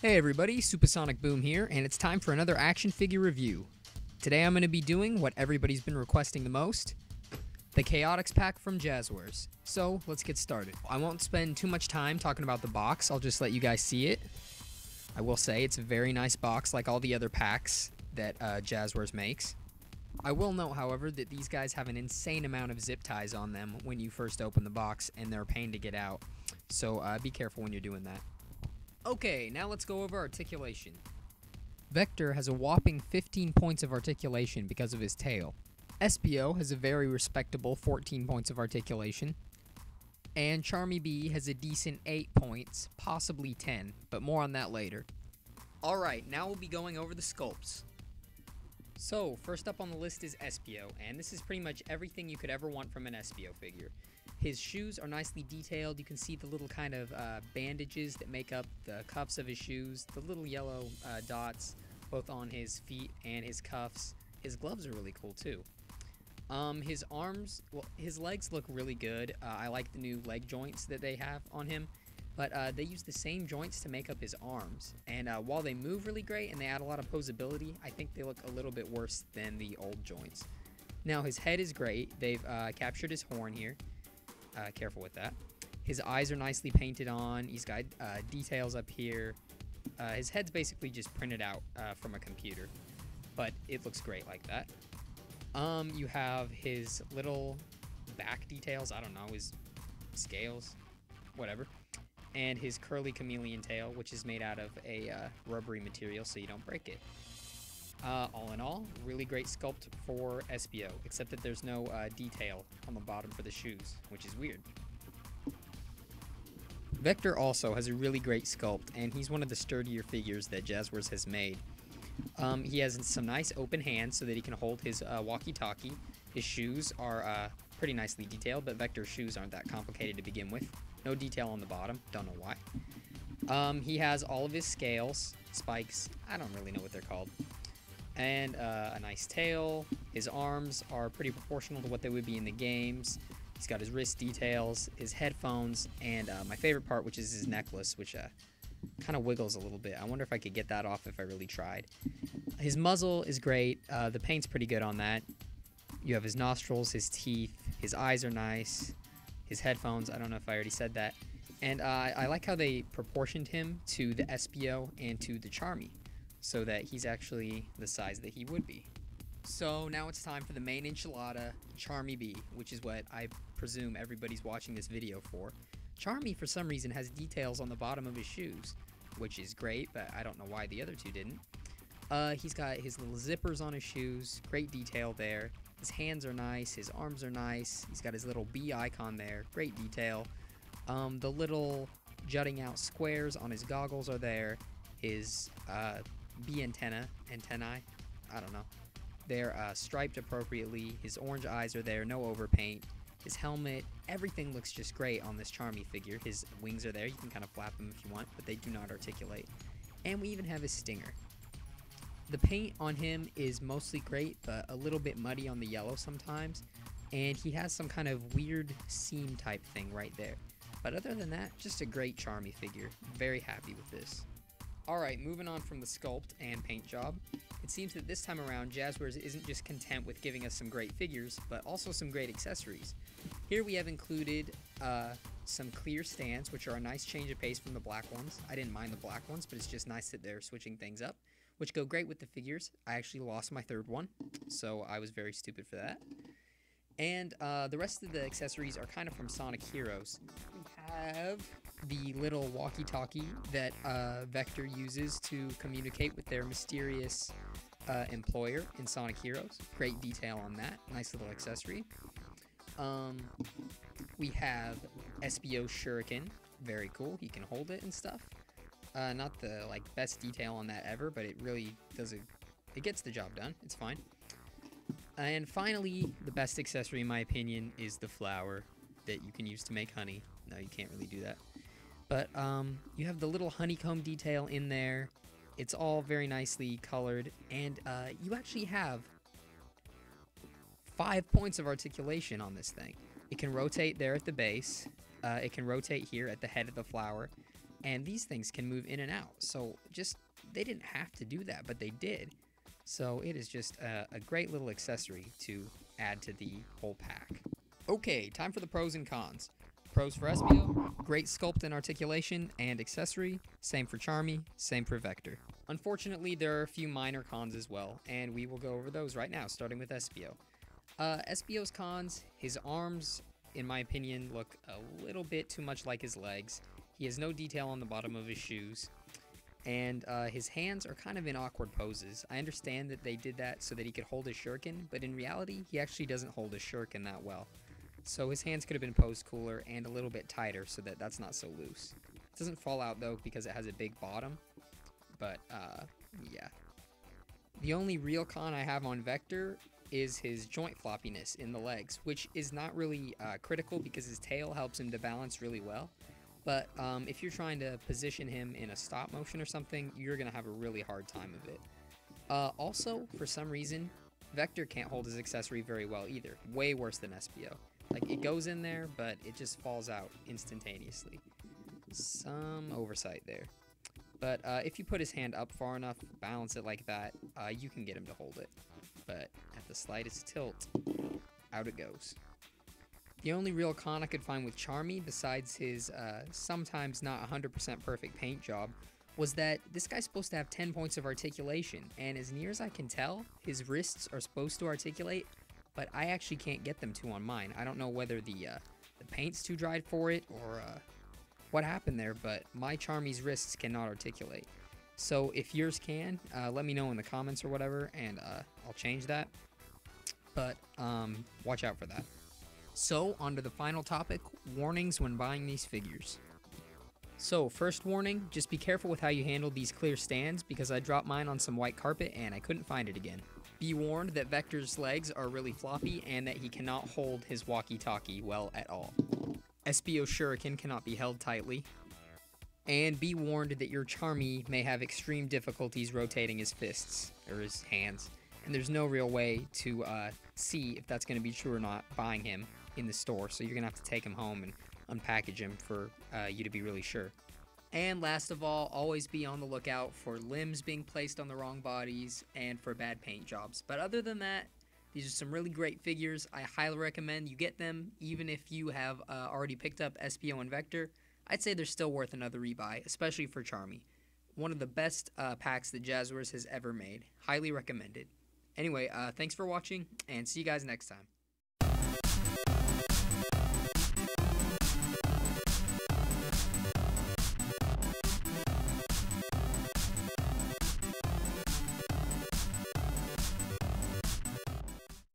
Hey everybody, Supersonic Boom here, and it's time for another action figure review. Today I'm going to be doing what everybody's been requesting the most, the Chaotix Pack from Jazwares. So, let's get started. I won't spend too much time talking about the box, I'll just let you guys see it. I will say it's a very nice box like all the other packs that Jazwares makes. I will note, however, that these guys have an insane amount of zip ties on them when you first open the box, and they're a pain to get out. So, be careful when you're doing that. Okay, now let's go over articulation. Vector has a whopping 15 points of articulation because of his tail. SBO has a very respectable 14 points of articulation. And Charmy B has a decent 8 points, possibly 10, but more on that later. Alright, now we'll be going over the sculpts. So, first up on the list is SBO, and this is pretty much everything you could ever want from an SBO figure. His shoes are nicely detailed. You can see the little kind of bandages that make up the cuffs of his shoes, the little yellow dots both on his feet and his cuffs. His gloves are really cool too. His arms, well, his legs look really good. I like the new leg joints that they have on him, but they use the same joints to make up his arms. And while they move really great and they add a lot of posability, I think they look a little bit worse than the old joints. Now his head is great. They've captured his horn here. Careful with that. His eyes are nicely painted on. He's got details up here. His head's basically just printed out from a computer, but it looks great like that. You have his little back details. I don't know, his scales, whatever. And his curly chameleon tail, which is made out of a rubbery material so you don't break it. All in all, really great sculpt for SBO, except that there's no detail on the bottom for the shoes, which is weird. Vector also has a really great sculpt, and he's one of the sturdier figures that Jazwares has made. He has some nice open hands so that he can hold his walkie-talkie. His shoes are pretty nicely detailed, but Vector's shoes aren't that complicated to begin with. No detail on the bottom, don't know why. He has all of his scales, spikes, I don't really know what they're called. And a nice tail. His arms are pretty proportional to what they would be in the games. He's got his wrist details, his headphones, and my favorite part, which is his necklace, which kind of wiggles a little bit. I wonder if I could get that off if I really tried. His muzzle is great. The paint's pretty good on that. You have his nostrils, his teeth, his eyes are nice. His headphones, I don't know if I already said that. And I like how they proportioned him to the SBO and to the Charmy, so that he's actually the size that he would be. So now it's time for the main enchilada, Charmy B, which is what I presume everybody's watching this video for. Charmy, for some reason, has details on the bottom of his shoes, which is great, but I don't know why the other two didn't. He's got his little zippers on his shoes, great detail there. His hands are nice, his arms are nice, he's got his little B icon there, great detail. The little jutting out squares on his goggles are there. His B antennae, I don't know. They're striped appropriately. His orange eyes are there, no overpaint. His helmet, everything looks just great on this Charmy figure. His wings are there, you can kind of flap them if you want, but they do not articulate. And we even have his stinger. The paint on him is mostly great, but a little bit muddy on the yellow sometimes. And he has some kind of weird seam type thing right there. But other than that, just a great Charmy figure. Very happy with this. Alright, moving on from the sculpt and paint job, it seems that this time around Jazwares isn't just content with giving us some great figures, but also some great accessories. Here we have included some clear stands, which are a nice change of pace from the black ones. I didn't mind the black ones, but it's just nice that they're switching things up, which go great with the figures. I actually lost my third one, so I was very stupid for that. And the rest of the accessories are kind of from Sonic Heroes. We have the little walkie-talkie that Vector uses to communicate with their mysterious employer in Sonic Heroes. Great detail on that. Nice little accessory. We have SBO Shuriken. Very cool. He can hold it and stuff. Not the best detail on that ever, but it really does it gets the job done. It's fine. And finally, the best accessory in my opinion is the flower that you can use to make honey. No, you can't really do that. But you have the little honeycomb detail in there. It's all very nicely colored, and you actually have 5 points of articulation on this thing. It can rotate there at the base. It can rotate here at the head of the flower. And these things can move in and out. So just, they didn't have to do that, but they did. So it is just a great little accessory to add to the whole pack. Okay, time for the pros and cons. Pros for Espio, great sculpt and articulation and accessory. Same for Charmy, same for Vector. Unfortunately, there are a few minor cons as well, and we will go over those right now, starting with Espio. Espio's cons, his arms, in my opinion, look a little bit too much like his legs. He has no detail on the bottom of his shoes. And his hands are kind of in awkward poses. I understand that they did that so that he could hold his shuriken, but in reality, he actually doesn't hold his shuriken that well. So his hands could have been posed cooler and a little bit tighter so that that's not so loose. It doesn't fall out though because it has a big bottom, but yeah. The only real con I have on Vector is his joint floppiness in the legs, which is not really critical because his tail helps him to balance really well. But if you're trying to position him in a stop motion or something, you're going to have a really hard time of it. Also, for some reason, Vector can't hold his accessory very well either. Way worse than Espio. Like, it goes in there, but it just falls out instantaneously. Some oversight there. But if you put his hand up far enough, balance it like that, you can get him to hold it. But at the slightest tilt, out it goes. The only real con I could find with Charmy, besides his sometimes not 100% perfect paint job, was that this guy's supposed to have 10 points of articulation, and as near as I can tell, his wrists are supposed to articulate, but I actually can't get them to on mine. I don't know whether the paint's too dried for it, or what happened there, but my Charmy's wrists cannot articulate. So if yours can, let me know in the comments or whatever, and I'll change that. But watch out for that. So, on to the final topic, warnings when buying these figures. So, first warning, just be careful with how you handle these clear stands because I dropped mine on some white carpet and I couldn't find it again. Be warned that Vector's legs are really floppy and that he cannot hold his walkie-talkie well at all. Espio's shuriken cannot be held tightly. And be warned that your Charmy may have extreme difficulties rotating his fists, or his hands. And there's no real way to see if that's going to be true or not buying him in the store, so you're gonna have to take him home and unpackage him for you to be really sure. And last of all, always be on the lookout for limbs being placed on the wrong bodies and for bad paint jobs. But other than that, these are some really great figures. I highly recommend you get them, even if you have already picked up Espio and Vector. I'd say they're still worth another rebuy, especially for Charmy. One of the best packs that Jazwares has ever made. Highly recommended. Anyway, thanks for watching, and see you guys next time.